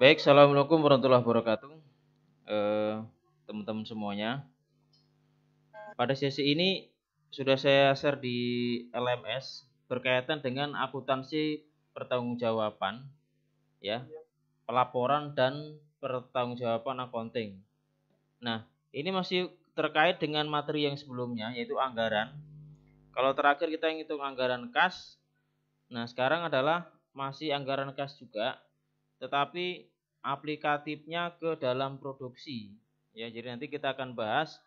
Baik, assalamualaikum warahmatullahi wabarakatuh, eh, teman-teman semuanya. Pada sesi ini sudah saya share di LMS berkaitan dengan akuntansi pertanggungjawaban, ya, pelaporan dan pertanggungjawaban accounting. Nah, ini masih terkait dengan materi yang sebelumnya, yaitu anggaran. Kalau terakhir kita ngitung anggaran kas, nah sekarang adalah masih anggaran kas juga, tetapi aplikatifnya ke dalam produksi. Ya, jadi nanti kita akan bahas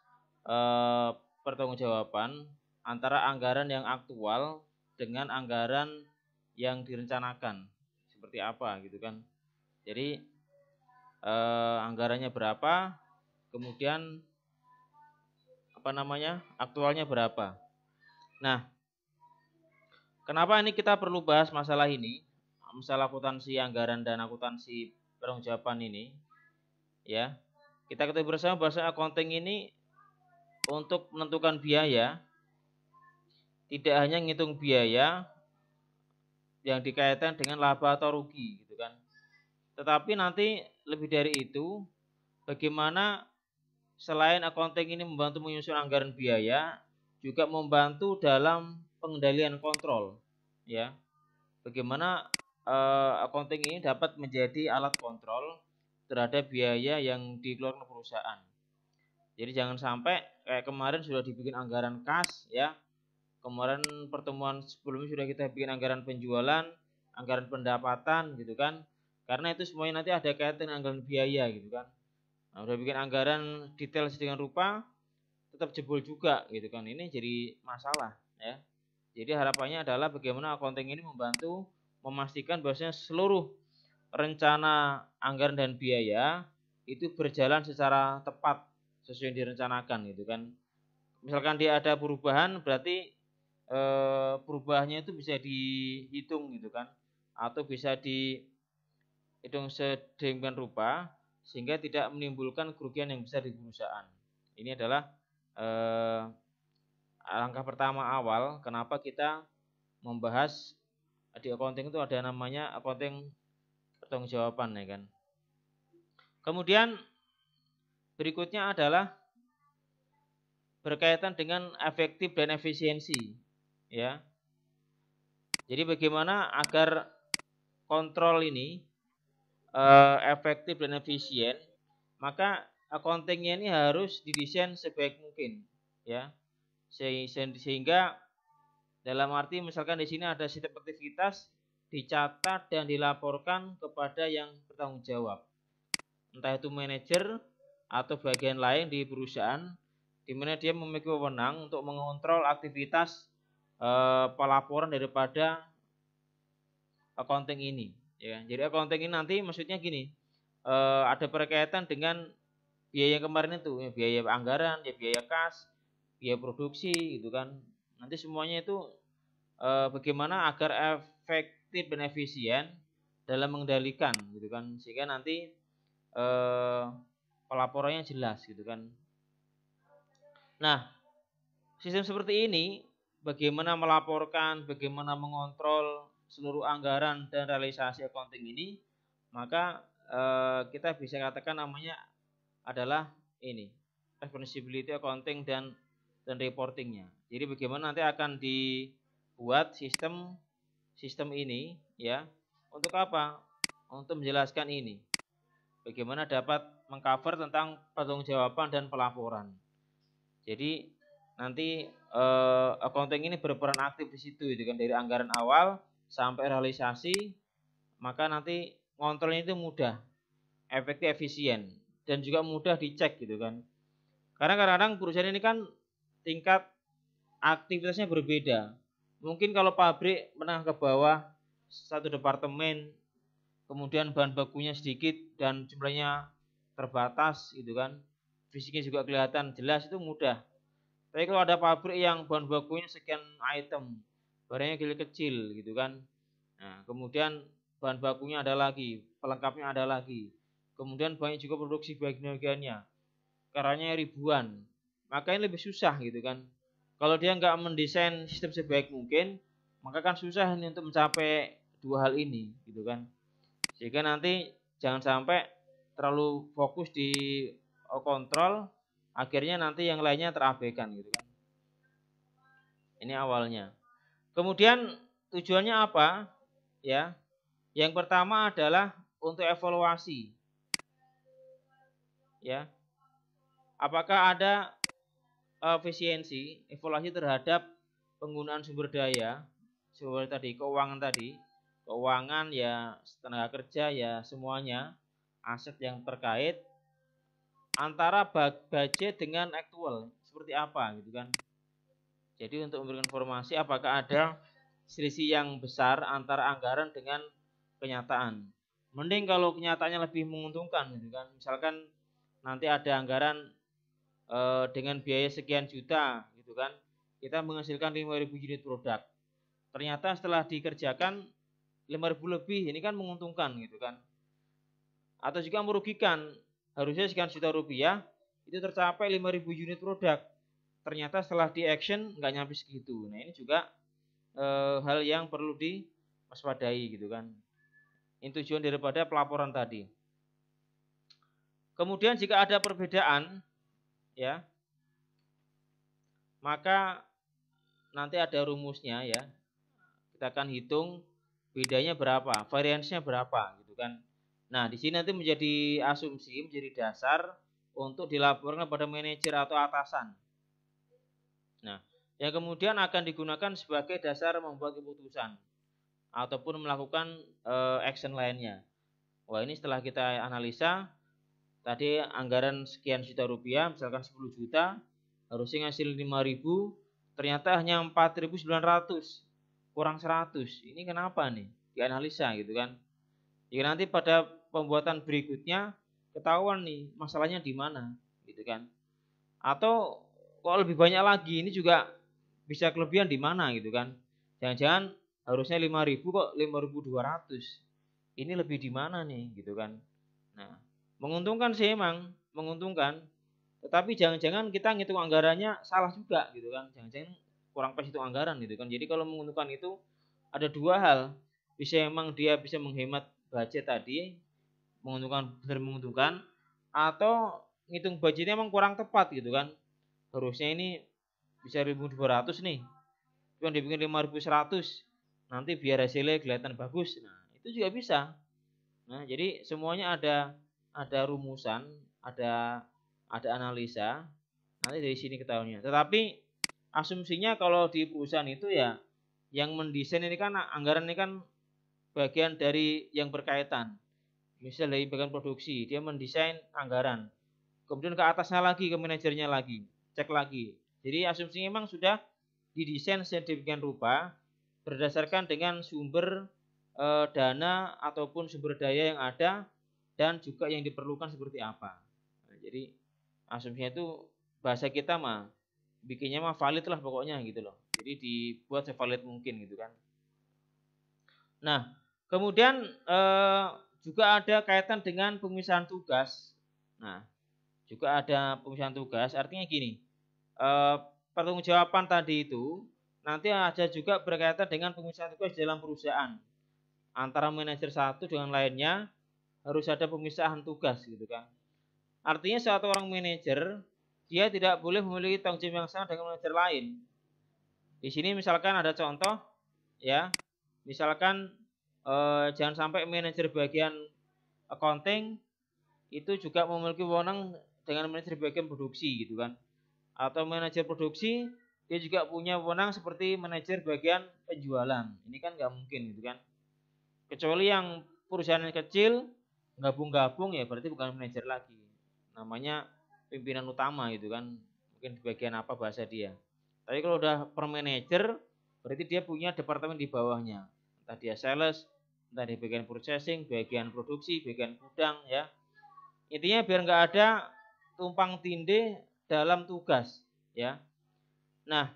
pertanggungjawaban antara anggaran yang aktual dengan anggaran yang direncanakan. Seperti apa gitu kan. Jadi anggarannya berapa, kemudian aktualnya berapa. Nah, kenapa ini kita perlu bahas masalah ini? Masalah akuntansi anggaran dan akuntansi pertanggungjawaban ini, ya. Kita ketahui bersama bahwa accounting ini untuk menentukan biaya tidak hanya ngitung biaya yang dikaitkan dengan laba atau rugi gitu kan. Tetapi nanti lebih dari itu, bagaimana selain accounting ini membantu menyusun anggaran biaya, juga membantu dalam pengendalian kontrol, ya. Bagaimana accounting ini dapat menjadi alat kontrol terhadap biaya yang dikeluarkan perusahaan. Jadi jangan sampai kayak kemarin sudah dibikin anggaran kas, ya. Kemarin pertemuan sebelumnya sudah kita bikin anggaran penjualan, anggaran pendapatan gitu kan. Karena itu semuanya nanti ada kaitan dengan anggaran biaya gitu kan. Nah, udah bikin anggaran detail sedemikian rupa, tetap jebol juga gitu kan. Ini jadi masalah, ya. Jadi harapannya adalah bagaimana accounting ini membantu memastikan bahwasanya seluruh rencana anggaran dan biaya itu berjalan secara tepat sesuai yang direncanakan gitu kan. Misalkan dia ada perubahan, berarti perubahannya itu bisa dihitung gitu kan, atau bisa dihitung sedemikian rupa sehingga tidak menimbulkan kerugian yang besar di perusahaan. Ini adalah langkah pertama awal kenapa kita membahas di accounting itu ada namanya accounting pertanggungjawaban, ya kan. Kemudian berikutnya adalah berkaitan dengan efektif dan efisiensi, ya. Jadi bagaimana agar kontrol ini efektif dan efisien, maka accountingnya ini harus didesain sebaik mungkin, ya. Sehingga dalam arti misalkan di sini ada sistem aktivitas dicatat dan dilaporkan kepada yang bertanggung jawab, entah itu manajer atau bagian lain di perusahaan, di mana dia memiliki wewenang untuk mengontrol aktivitas pelaporan daripada accounting ini, ya. Jadi accounting ini nanti maksudnya gini, ada berkaitan dengan biaya yang kemarin itu, ya, biaya anggaran, ya, biaya kas, biaya produksi gitu kan. Nanti semuanya itu bagaimana agar efektif dan efisien dalam mengendalikan gitu kan, sehingga nanti pelaporannya jelas gitu kan. Nah, sistem seperti ini bagaimana melaporkan, bagaimana mengontrol seluruh anggaran dan realisasi accounting ini, maka kita bisa katakan namanya adalah ini responsibility accounting dan reportingnya. Jadi bagaimana nanti akan dibuat sistem ini, ya, untuk apa? Untuk menjelaskan ini, bagaimana dapat mengcover tentang pertanggungjawaban dan pelaporan. Jadi nanti accounting ini berperan aktif di situ, gitu kan, dari anggaran awal sampai realisasi, maka nanti ngontrolnya itu mudah, efektif, efisien, dan juga mudah dicek gitu kan. Karena kadang-kadang perusahaan ini kan tingkat aktivitasnya berbeda. Mungkin kalau pabrik menengah ke bawah satu departemen, kemudian bahan bakunya sedikit dan jumlahnya terbatas gitu kan, fisiknya juga kelihatan jelas, itu mudah. Tapi kalau ada pabrik yang bahan bakunya sekian item, barangnya kecil gitu kan, nah kemudian bahan bakunya ada lagi, pelengkapnya ada lagi, kemudian banyak juga produksi bagian-bagiannya, karanya ribuan, maka ini lebih susah gitu kan. Kalau dia nggak mendesain sistem sebaik mungkin, maka kan susah ini untuk mencapai dua hal ini gitu kan. Sehingga nanti jangan sampai terlalu fokus di kontrol, akhirnya nanti yang lainnya terabaikan gitu kan. Ini awalnya. Kemudian tujuannya apa? Ya. Yang pertama adalah untuk evaluasi. Ya. Apakah ada efisiensi, evaluasi terhadap penggunaan sumber daya, sumber tadi, keuangan ya, tenaga kerja ya, semuanya, aset yang terkait antara budget dengan aktual seperti apa gitu kan. Jadi untuk memberikan informasi apakah ada selisih yang besar antara anggaran dengan kenyataan. Mending kalau kenyataannya lebih menguntungkan gitu kan. Misalkan nanti ada anggaran dengan biaya sekian juta gitu kan. Kita menghasilkan 5.000 unit produk. Ternyata setelah dikerjakan 5.000 lebih, ini kan menguntungkan gitu kan. Atau juga merugikan, harusnya sekian juta rupiah itu tercapai 5.000 unit produk. Ternyata setelah di action nggak nyampe segitu. Nah ini juga hal yang perlu diwaspadai gitu kan. Ini tujuan daripada pelaporan tadi. Kemudian jika ada perbedaan, ya, maka nanti ada rumusnya ya. Kita akan hitung bedanya berapa, variansinya berapa gitu kan. Nah di sini nanti menjadi asumsi, menjadi dasar untuk dilaporkan pada manajer atau atasan. Nah, yang kemudian akan digunakan sebagai dasar membuat keputusan ataupun melakukan action lainnya. Wah ini setelah kita analisa, tadi anggaran sekian juta rupiah, misalkan 10 juta, harusnya ngasih 5.000, ternyata hanya 4.900, kurang 100. Ini kenapa nih? Dianalisa gitu kan. Jika nanti pada pembuatan berikutnya ketahuan nih masalahnya di mana, gitu kan. Atau kok lebih banyak lagi, ini juga bisa kelebihan di mana gitu kan. Jangan-jangan harusnya 5.000 kok 5.200. Ini lebih di mana nih gitu kan. Nah, menguntungkan sih emang, menguntungkan. Tetapi jangan-jangan kita ngitung anggarannya salah juga gitu kan. Jangan-jangan kurang pas itu anggaran gitu kan. Jadi kalau menguntungkan itu ada dua hal. Bisa emang dia bisa menghemat budget tadi, menguntungkan, benar menguntungkan, atau ngitung budgetnya emang kurang tepat gitu kan. Harusnya ini bisa 1.200 nih, cuma dibikin 5.100, nanti biar hasilnya kelihatan bagus. Nah itu juga bisa. Nah jadi semuanya ada rumusan, ada analisa. Nanti dari sini ketahuinya. Tetapi asumsinya kalau di perusahaan itu ya yang mendesain ini kan anggaran ini kan bagian dari yang berkaitan. Misal dari bagian produksi, dia mendesain anggaran. Kemudian ke atasnya lagi, ke manajernya lagi, cek lagi. Jadi asumsinya memang sudah didesain sedemikian rupa berdasarkan dengan sumber dana ataupun sumber daya yang ada dan juga yang diperlukan seperti apa. Nah, jadi asumsinya itu bahasa kita mah bikinnya mah valid lah pokoknya gitu loh. Jadi dibuat sevalid mungkin gitu kan. Nah, kemudian juga ada kaitan dengan pemisahan tugas. Nah, juga ada pemisahan tugas. Artinya gini, pertanggungjawaban tadi itu nanti ada juga berkaitan dengan pemisahan tugas dalam perusahaan. Antara manajer satu dengan lainnya harus ada pemisahan tugas gitu kan. Artinya satu orang manajer dia tidak boleh memiliki tanggung jawab yang sama dengan manajer lain. Di sini misalkan ada contoh ya. Misalkan jangan sampai manajer bagian accounting itu juga memiliki wewenang dengan manajer bagian produksi gitu kan. Atau manajer produksi dia juga punya wewenang seperti manajer bagian penjualan. Ini kan nggak mungkin gitu kan. Kecuali yang perusahaan yang kecil gabung-gabung ya berarti bukan manajer lagi. Namanya pimpinan utama gitu kan. Mungkin di bagian apa bahasa dia. Tapi kalau udah per manajer berarti dia punya departemen di bawahnya. Entah dia sales, entah di bagian purchasing, bagian produksi, bagian gudang ya. Intinya biar nggak ada tumpang tindih dalam tugas ya. Nah,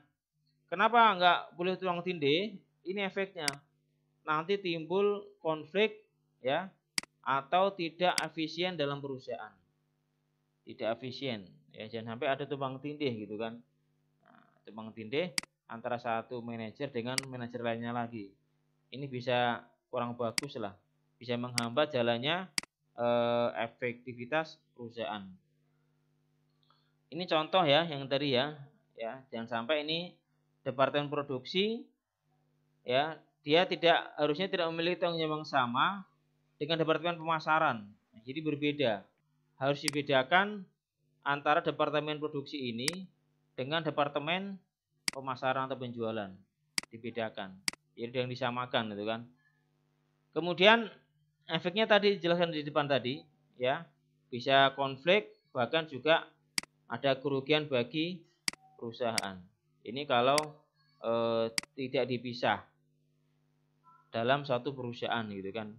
kenapa nggak boleh tumpang tindih? Ini efeknya. Nanti timbul konflik ya atau tidak efisien dalam perusahaan. Tidak efisien ya, jangan sampai ada tumpang tindih gitu kan. Nah, tumpang tindih antara satu manajer dengan manajer lainnya lagi. Ini bisa kurang bagus lah. Bisa menghambat jalannya efektivitas perusahaan. Ini contoh ya yang tadi ya. Jangan sampai ini departemen produksi ya, dia harusnya tidak memiliki tanggung jawab yang sama dengan departemen pemasaran. Jadi berbeda. Harus dibedakan antara departemen produksi ini dengan departemen pemasaran atau penjualan. Dibedakan. Jadi yang disamakan gitu kan. Kemudian efeknya tadi dijelaskan di depan tadi ya. Bisa konflik, bahkan juga ada kerugian bagi perusahaan. Ini kalau tidak dipisah dalam satu perusahaan gitu kan.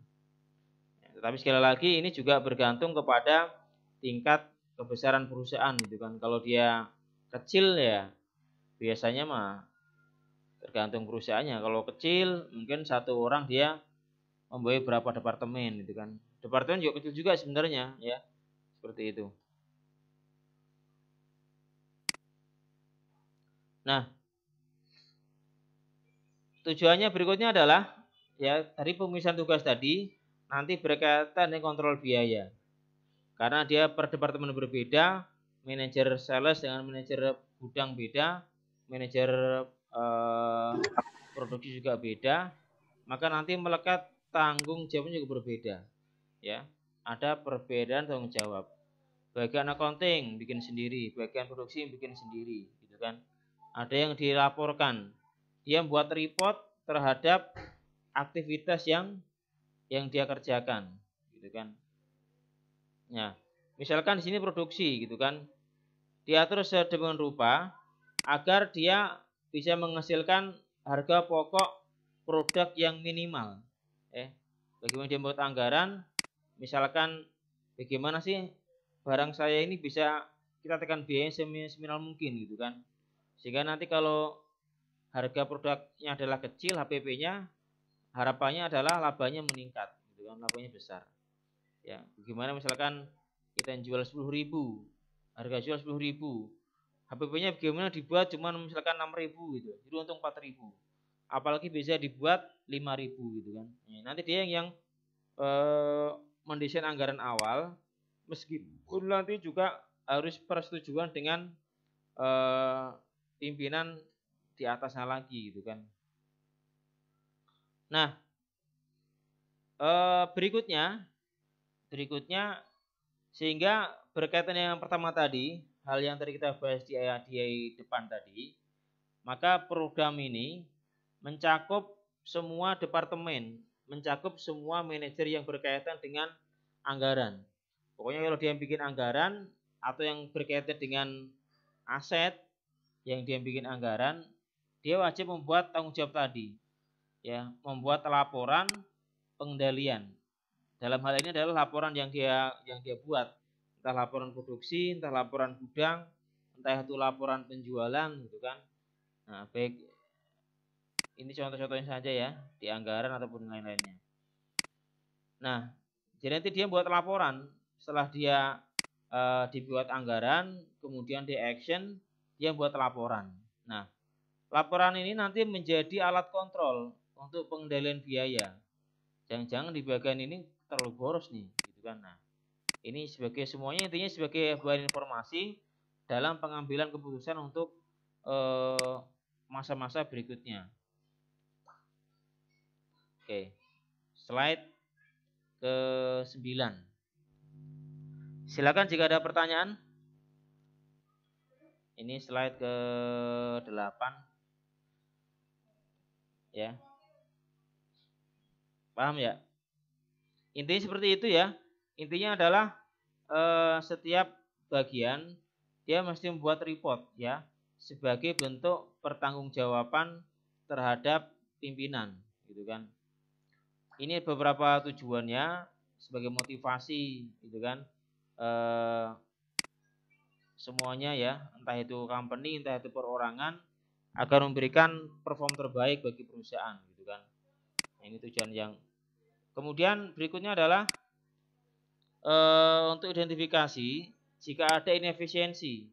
Tetapi sekali lagi ini juga bergantung kepada tingkat kebesaran perusahaan gitu kan. Kalau dia kecil ya biasanya mah tergantung perusahaannya. Kalau kecil mungkin satu orang dia mempunyai berapa departemen gitu kan. Departemen juga kecil juga sebenarnya ya. Seperti itu. Nah, tujuannya berikutnya adalah ya dari pemisahan tugas tadi nanti berkaitan dengan kontrol biaya. Karena dia per departemen berbeda, manajer sales dengan manajer gudang beda, manajer produksi juga beda, maka nanti melekat tanggung jawabnya juga berbeda. Ya, ada perbedaan tanggung jawab. Bagian accounting bikin sendiri, bagian produksi bikin sendiri, gitu kan. Ada yang dilaporkan, dia membuat report terhadap aktivitas yang dia kerjakan, gitu kan. Nah, misalkan di sini produksi, gitu kan, diatur sedemikian rupa agar dia bisa menghasilkan harga pokok produk yang minimal. Bagaimana dia membuat anggaran, misalkan bagaimana sih barang saya ini bisa kita tekan biaya seminimal mungkin, gitu kan. Sehingga nanti kalau harga produknya adalah kecil, HPP-nya, harapannya adalah labanya meningkat, gitu kan, labanya besar. Ya, bagaimana misalkan kita jual 10.000, harga jual 10.000, HPP-nya bagaimana dibuat cuma misalkan 6.000 gitu, jadi untung 4.000. Apalagi bisa dibuat 5.000 gitu kan. Nanti dia yang mendesain anggaran awal, meskipun nanti juga harus persetujuan dengan pimpinan di atasnya lagi gitu kan. Nah, berikutnya sehingga berkaitan yang pertama tadi, hal yang tadi kita bahas di depan tadi, maka program ini mencakup semua departemen, mencakup semua manajer yang berkaitan dengan anggaran. Pokoknya kalau dia bikin anggaran atau yang berkaitan dengan aset yang dia bikin anggaran, dia wajib membuat tanggung jawab tadi. Ya, membuat laporan pengendalian. Dalam hal ini adalah laporan yang dia buat. Entah laporan produksi, entah laporan gudang, entah itu laporan penjualan gitu kan. Nah, baik ini contoh-contohnya saja ya, di anggaran ataupun lain-lainnya. Nah, jadi nanti dia buat laporan setelah dia dibuat anggaran, kemudian di action, dia buat laporan. Nah, laporan ini nanti menjadi alat kontrol untuk pengendalian biaya. Jangan-jangan di bagian ini terlalu boros nih, gitu kan. Nah, ini sebagai semuanya intinya sebagai bahan informasi dalam pengambilan keputusan untuk masa-masa berikutnya. Oke, slide ke-9. Silakan jika ada pertanyaan. Ini slide ke-8. Ya. Paham ya? Intinya seperti itu ya. Intinya adalah setiap bagian dia mesti membuat report ya sebagai bentuk pertanggungjawaban terhadap pimpinan, gitu kan. Ini beberapa tujuannya sebagai motivasi, gitu kan. Semuanya ya, entah itu company, entah itu perorangan, agar memberikan perform terbaik bagi perusahaan, gitu kan. Nah, ini tujuan yang kemudian berikutnya adalah untuk identifikasi jika ada inefisiensi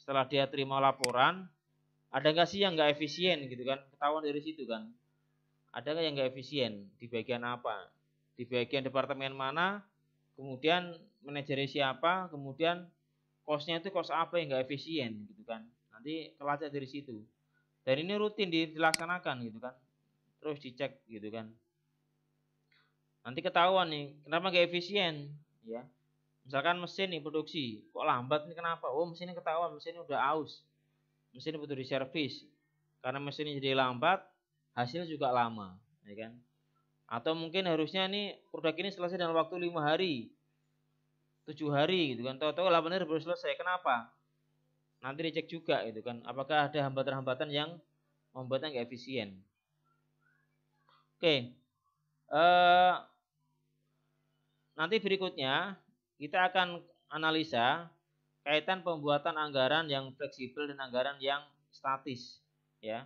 setelah dia terima laporan, ada nggak sih yang nggak efisien gitu kan, ketahuan dari situ kan, ada nggak yang nggak efisien di bagian apa, di bagian departemen mana, kemudian manajernya siapa, kemudian cost-nya itu cost apa yang nggak efisien gitu kan. Nanti kelacak dari situ. Dan ini rutin dilaksanakan gitu kan. Terus dicek gitu kan. Nanti ketahuan nih, kenapa nggak efisien ya. Misalkan mesin nih produksi, kok lambat nih kenapa? Oh, mesinnya ketahuan, mesinnya udah aus. Mesin butuh diservis. Karena mesinnya jadi lambat, hasil juga lama, ya kan? Atau mungkin harusnya nih produk ini selesai dalam waktu 5 hari, 7 hari gitu kan. Tahu-tahu 8 hari baru selesai. Kenapa? Nanti dicek juga gitu kan. Apakah ada hambatan-hambatan yang membuatnya nggak efisien? Oke. Nanti berikutnya kita akan analisa kaitan pembuatan anggaran yang fleksibel dan anggaran yang statis, ya.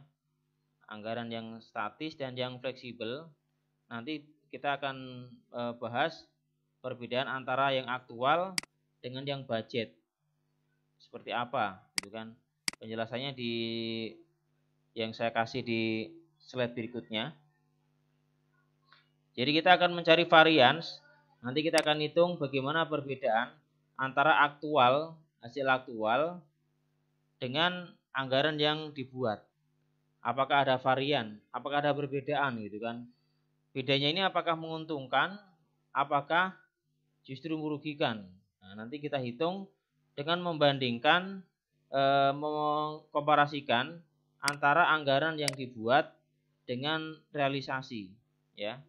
Anggaran yang statis dan yang fleksibel. Nanti kita akan bahas perbedaan antara yang aktual dengan yang budget. Seperti apa, gitu kan? Penjelasannya di yang saya kasih di slide berikutnya. Jadi kita akan mencari varians. Nanti kita akan hitung bagaimana perbedaan antara hasil aktual dengan anggaran yang dibuat. Apakah ada varian? Apakah ada perbedaan gitu kan? Bedanya ini apakah menguntungkan? Apakah justru merugikan? Nah, nanti kita hitung dengan membandingkan, mengkomparasikan antara anggaran yang dibuat dengan realisasi, ya.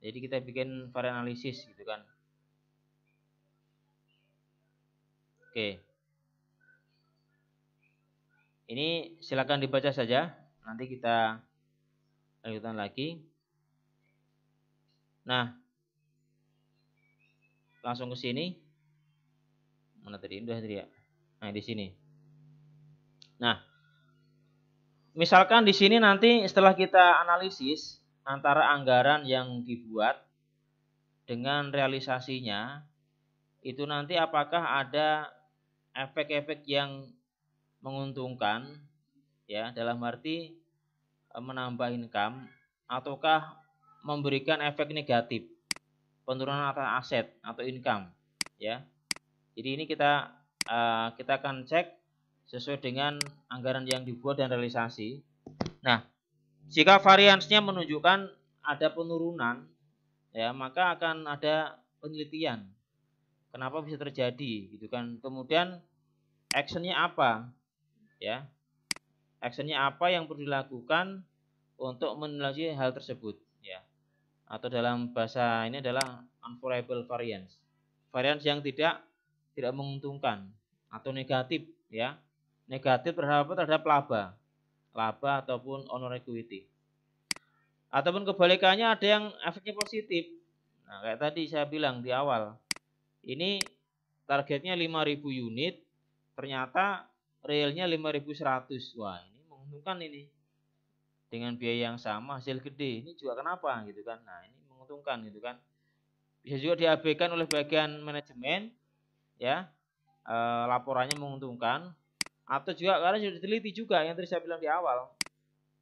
Jadi kita bikin varian analisis gitu kan. Oke. Ini silakan dibaca saja. Nanti kita lanjutkan lagi. Nah, langsung ke sini. Mana tadi? Udah tadi ya. Nah, di sini. Nah, misalkan di sini nanti setelah kita analisis antara anggaran yang dibuat dengan realisasinya, itu nanti apakah ada efek-efek yang menguntungkan, ya, dalam arti menambah income, ataukah memberikan efek negatif, penurunan atas aset atau income, ya. Jadi ini kita akan cek sesuai dengan anggaran yang dibuat dan realisasi. Nah, jika variansnya menunjukkan ada penurunan, ya, maka akan ada penelitian. Kenapa bisa terjadi, gitu kan? Kemudian actionnya apa, ya? Actionnya apa yang perlu dilakukan untuk menilai hal tersebut, ya? Atau dalam bahasa ini adalah unfavorable variance, varians yang tidak menguntungkan atau negatif, ya. Negatif terhadap laba ataupun honor equity. Ataupun kebalikannya ada yang efeknya positif. Nah, kayak tadi saya bilang di awal. Ini targetnya 5.000 unit, ternyata realnya 5.100. Wah, ini menguntungkan ini. Dengan biaya yang sama, hasil gede. Ini juga kenapa gitu kan? Nah, ini menguntungkan gitu kan. Bisa juga diabaikan oleh bagian manajemen, ya. Laporannya menguntungkan. Atau juga karena sudah diteliti juga yang tadi saya bilang di awal.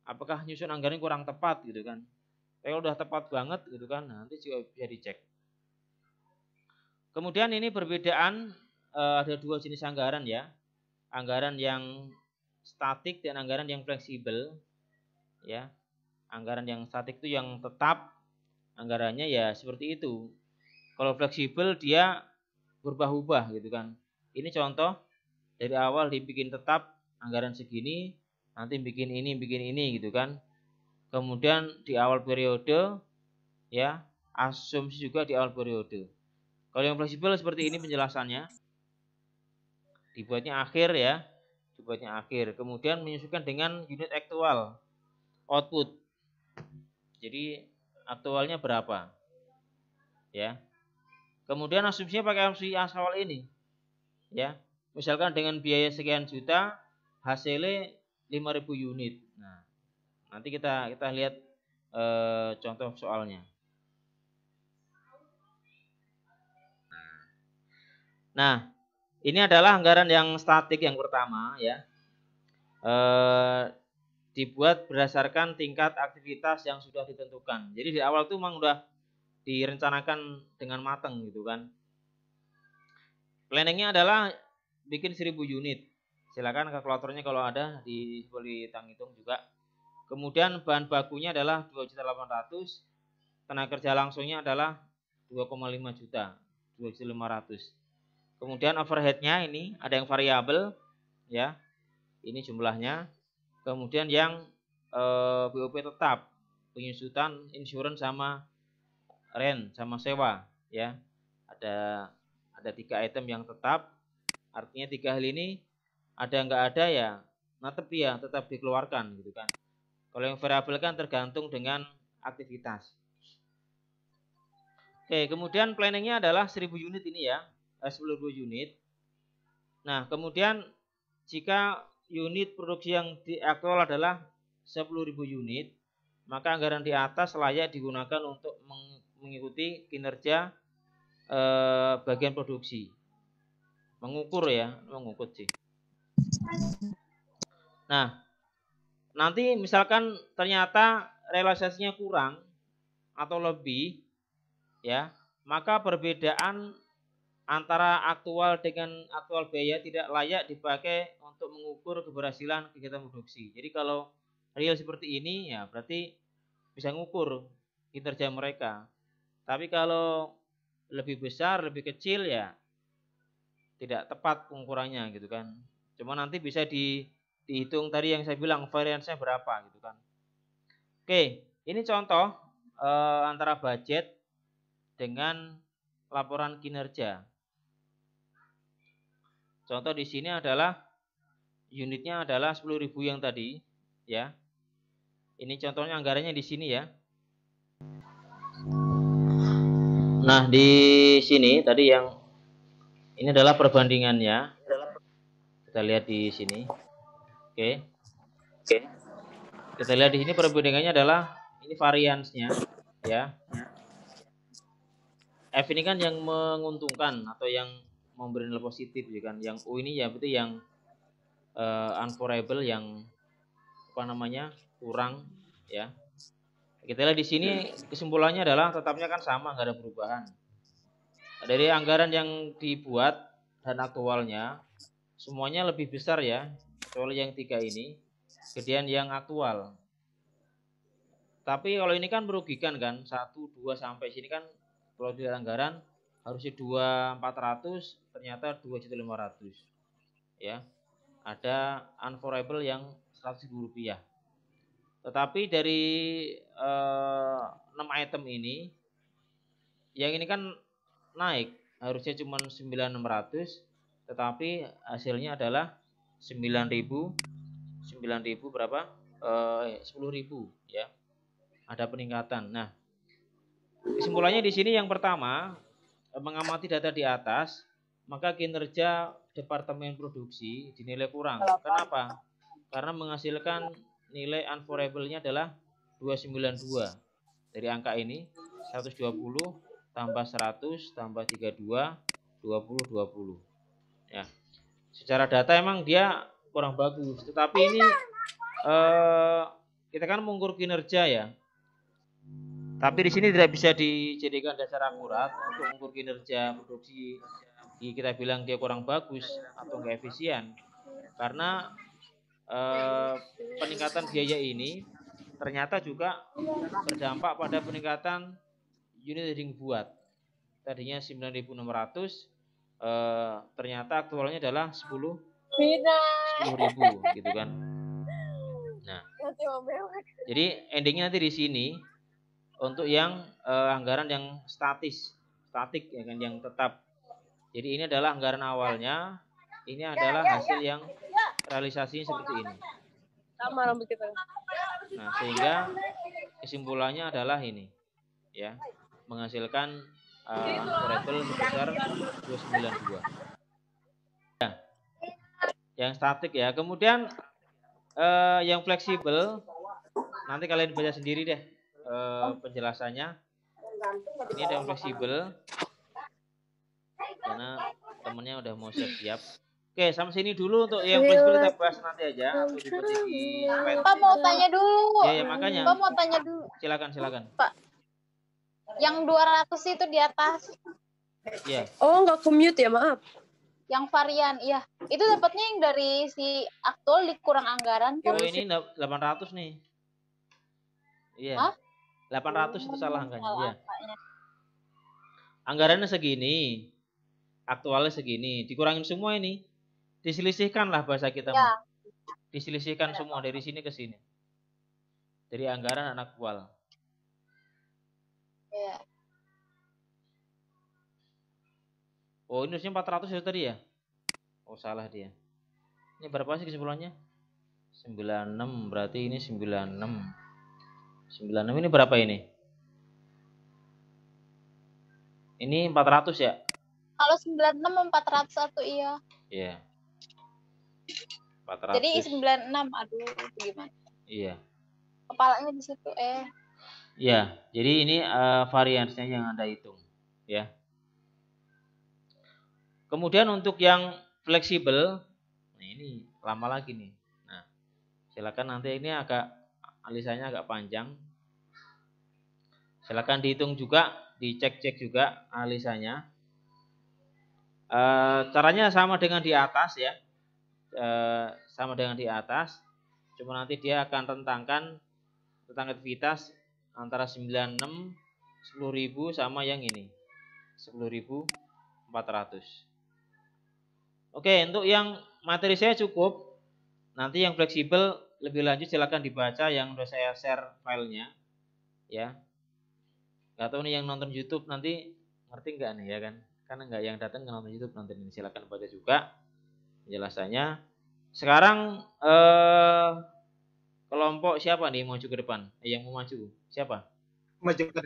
Apakah nyusun anggaran kurang tepat gitu kan? Kalau udah tepat banget gitu kan, nanti juga bisa dicek. Kemudian ini perbedaan, ada dua jenis anggaran, ya. Anggaran yang statik dan anggaran yang fleksibel, ya. Anggaran yang statik itu yang tetap anggarannya ya seperti itu. Kalau fleksibel dia berubah-ubah gitu kan. Ini contoh dari awal dibikin tetap anggaran segini, nanti bikin ini gitu kan. Kemudian di awal periode, ya, asumsi juga di awal periode. Kalau yang fleksibel seperti ini penjelasannya. Dibuatnya akhir, ya. Dibuatnya akhir. Kemudian menyesuaikan dengan unit aktual output. Jadi aktualnya berapa? Ya. Kemudian asumsinya pakai asumsi awal ini. Ya. Misalkan dengan biaya sekian juta, hasilnya 5.000 unit. Nah, nanti kita lihat contoh soalnya. Nah, ini adalah anggaran yang statik yang pertama, ya. Dibuat berdasarkan tingkat aktivitas yang sudah ditentukan. Jadi di awal itu memang udah direncanakan dengan matang gitu kan. Planningnya adalah bikin 1000 unit. Silakan kalkulatornya kalau ada boleh hitung juga. Kemudian bahan bakunya adalah 2.800.000, tenaga kerja langsungnya adalah 2,5 juta, 2.500.000. Kemudian overheadnya ini ada yang variabel, ya, ini jumlahnya. Kemudian yang BOP tetap, penyusutan, insurance sama rent sama sewa, ya. Ada 3 item yang tetap, artinya 3 hal ini ada nggak ada ya, tetap dikeluarkan gitu kan. Kalau yang variabel kan tergantung dengan aktivitas. Oke, kemudian planningnya adalah 1000 unit ini ya, 10.000 unit. Nah, kemudian jika unit produksi yang aktual adalah 10.000 unit, maka anggaran di atas layak digunakan untuk mengikuti kinerja bagian produksi. Mengukur sih. Nah, nanti misalkan ternyata realisasinya kurang atau lebih, ya, maka perbedaan antara aktual dengan aktual biaya tidak layak dipakai untuk mengukur keberhasilan kegiatan produksi. Jadi kalau real seperti ini ya berarti bisa mengukur kinerja mereka. Tapi kalau lebih besar, lebih kecil ya tidak tepat pengukurannya gitu kan. Cuma nanti bisa dihitung tadi yang saya bilang variansnya berapa gitu kan. Oke, ini contoh antara budget dengan laporan kinerja. Contoh di sini adalah unitnya adalah 10.000 yang tadi, ya. Ini contohnya anggarannya di sini ya. Nah, di sini tadi yang ini adalah perbandingannya. Kita lihat di sini. Oke. Kita lihat di sini perbandingannya adalah ini variansnya, ya. F ini kan yang menguntungkan atau yang memberi nilai positif ya kan. Yang U ini ya berarti yang unfavorable, yang kurang ya. Kita lihat di sini kesimpulannya adalah tetapnya kan sama, nggak ada perubahan. Dari anggaran yang dibuat dan aktualnya semuanya lebih besar ya, kecuali yang 3 ini, gedean yang aktual. Tapi kalau ini kan merugikan kan, 1, 2 sampai sini kan kalau di anggaran harusnya 2.400.000, ternyata 2.500.000. Ya. Ada unfavorable yang 100.000 rupiah. Tetapi dari 6 item ini, yang ini kan naik, harusnya cuma 9.600, tetapi hasilnya adalah 9.000 berapa? 10.000 ya. Ada peningkatan. Nah, kesimpulannya di sini yang pertama, mengamati data di atas, maka kinerja departemen produksi dinilai kurang. Kenapa? Karena menghasilkan nilai unfavorable-nya adalah 292. Dari angka ini 120 tambah 100 tambah 32 20. Ya. Secara data emang dia kurang bagus, tetapi ini kita kan mengukur kinerja ya. Tapi di sini tidak bisa dijadikan dasar akurat untuk mengukur kinerja produksi. Kita bilang dia kurang bagus atau enggak efisien. Karena peningkatan biaya ini ternyata juga berdampak pada peningkatan unit yang dibuat. Tadinya 9.600, ternyata aktualnya adalah 10.000 gitu kan. Nah, jadi endingnya nanti di sini untuk yang anggaran yang statik ya kan, yang tetap. Jadi ini adalah anggaran awalnya, ini adalah hasil yang realisasinya seperti ini. Nah, sehingga kesimpulannya adalah ini ya, menghasilkan unfavorable sebesar 292. Ya, yang statik ya. Kemudian yang fleksibel nanti kalian baca sendiri deh penjelasannya. Ini ada yang fleksibel karena temennya udah mau siap-siap. Oke, sampai sini dulu untuk yang fleksibel, kita bahas nanti aja atau di slide. Pak mau tanya dulu. Ya, makanya. Pak mau tanya dulu. Silakan. Pak. Yang 200 itu di atas. Iya. Oh, nggak ke-mute ya, maaf. Yang varian, iya. Itu dapatnya yang dari si aktual dikurang anggaran kan? Oh, ini 800 nih. Iya. Hah? 800 itu salah angkanya. Salah Iya. angkanya. Anggarannya segini. Aktualnya segini. Dikurangin semua ini. Diselisihkan lah bahasa kita. Ya. Diselisihkan semua dari sini ke sini. Dari anggaran dan aktual. Iya. Oh, ini harusnya 400 itu tadi ya? Oh, salah dia. Ini berapa sih kesimpulannya? 96, berarti ini 96. 96 ini berapa ini? Ini 400 ya? Kalau 96 401 iya. Iya. 400. Jadi 96, aduh gimana? Iya. Kepalanya di situ Iya, jadi ini variansinya yang Anda hitung, ya. Kemudian untuk yang fleksibel, nah ini lama lagi nih. Nah, silakan nanti ini alisanya agak panjang. Silakan dihitung juga, dicek-cek juga alisanya. Caranya sama dengan di atas ya, sama dengan di atas. Cuma nanti dia akan rentangkan tentang aktivitas antara 96, 10.000 sama yang ini 10.400. Oke, untuk yang materi saya cukup. Nanti yang fleksibel lebih lanjut silakan dibaca yang udah saya share filenya, ya. Gak tahu nih yang nonton YouTube nanti ngerti nggak nih ya kan? Karena nggak yang datang ke nonton YouTube nanti ini silakan baca juga penjelasannya. Sekarang kelompok siapa nih maju ke depan? Yang mau maju siapa? Maju ke